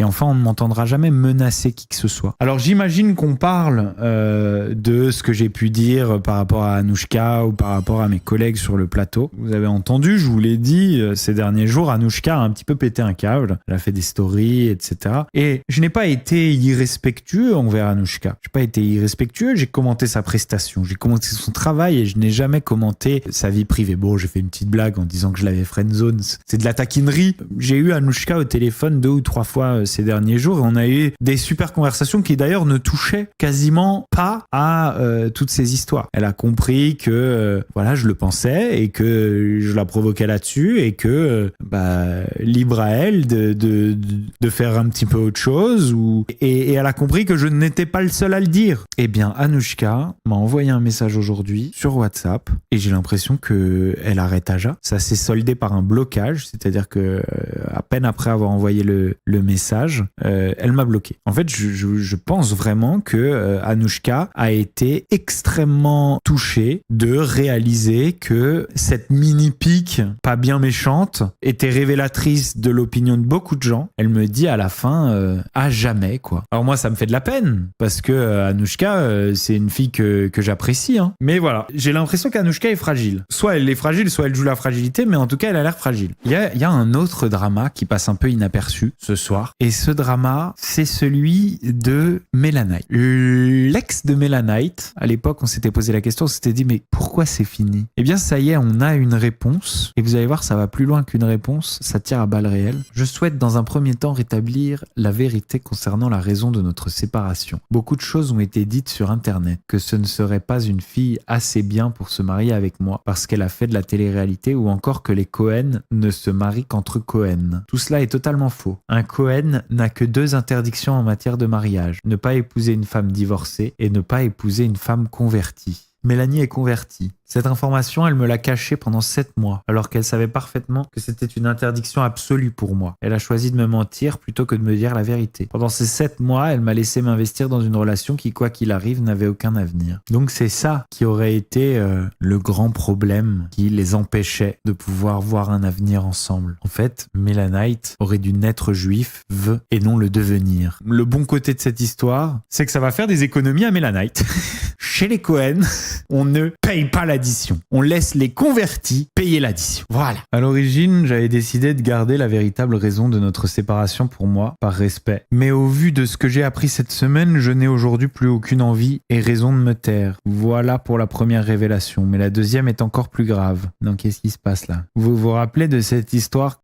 Et enfin, on ne m'entendra jamais menacer qui que ce soit. Alors j'imagine qu'on parle de ce que j'ai pu dire par rapport à Anouchka ou par rapport à mes collègues sur le plateau. Vous avez entendu, je vous l'ai dit, ces derniers jours, Anouchka a un petit peu pété un câble. Elle a fait des stories, etc. Et je n'ai pas été irrespectueux envers Anouchka. Je n'ai pas été irrespectueux, j'ai commenté sa prestation, j'ai commenté son travail et je n'ai jamais commenté sa vie privée. Bon, j'ai fait une petite blague en disant que je l'avais friendzone. C'est de la taquinerie. J'ai eu Anouchka au téléphone 2 ou 3 fois ces derniers jours et on a eu des super conversations qui d'ailleurs ne touchaient quasiment pas à toutes ces histoires. Elle a compris que voilà, je le pensais et que je la provoquais là-dessus et que libre à elle de faire un petit peu autre chose et elle a compris que je n'étais pas le seul à le dire. Eh bien, Anouchka m'a envoyé un message aujourd'hui sur WhatsApp et j'ai l'impression que elle arrête Aja. Ça s'est soldé par un blocage, c'est-à-dire que à peine après avoir envoyé le message, elle m'a bloqué. En fait, je pense vraiment que Anouchka a été extrêmement touchée de réaliser que cette mini-pique pas bien méchante était révélatrice de l'opinion de beaucoup de gens. Elle me dit à la fin à jamais quoi. Alors moi ça me fait de la peine parce que Anouchka c'est une fille que j'apprécie hein. Mais voilà, j'ai l'impression qu'Anouchka est fragile. Soit elle est fragile, soit elle joue la fragilité, mais en tout cas elle a l'air fragile. Il y a un autre drama qui passe un peu inaperçu ce soir et ce drama c'est celui de Melanite. L'ex de Melanite, à l'époque on s'était posé la question, on s'était dit mais pourquoi c'est fini? Eh bien ça y est, on a une réponse et vous allez voir ça va plus loin qu'une réponse, ça tire à balles réelles. Je souhaite dans un premier temps rétablir la vérité concernant la raison de notre séparation. Beaucoup de choses ont été dites sur internet, que ce ne serait pas une fille assez bien pour se marier avec moi parce qu'elle a fait de la télé-réalité ou encore que les Cohen ne se marient qu'entre Cohen. Tout cela est totalement faux. Un Cohen n'a que 2 interdictions en matière de mariage, ne pas épouser une femme divorcée et ne pas épouser une femme convertie. Mélanie est convertie. Cette information, elle me l'a cachée pendant 7 mois, alors qu'elle savait parfaitement que c'était une interdiction absolue pour moi. Elle a choisi de me mentir plutôt que de me dire la vérité. Pendant ces 7 mois, elle m'a laissé m'investir dans une relation qui, quoi qu'il arrive, n'avait aucun avenir. Donc c'est ça qui aurait été le grand problème qui les empêchait de pouvoir voir un avenir ensemble. En fait, Melanite aurait dû naître juif, et non le devenir. Le bon côté de cette histoire, c'est que ça va faire des économies à Melanite. Chez les Cohen, on ne paye pas l'addition. On laisse les convertis payer l'addition. Voilà. À l'origine, j'avais décidé de garder la véritable raison de notre séparation pour moi, par respect. Mais au vu de ce que j'ai appris cette semaine, je n'ai aujourd'hui plus aucune envie et raison de me taire. Voilà pour la première révélation. Mais la deuxième est encore plus grave. Donc qu'est-ce qui se passe là? Vous vous rappelez de cette histoire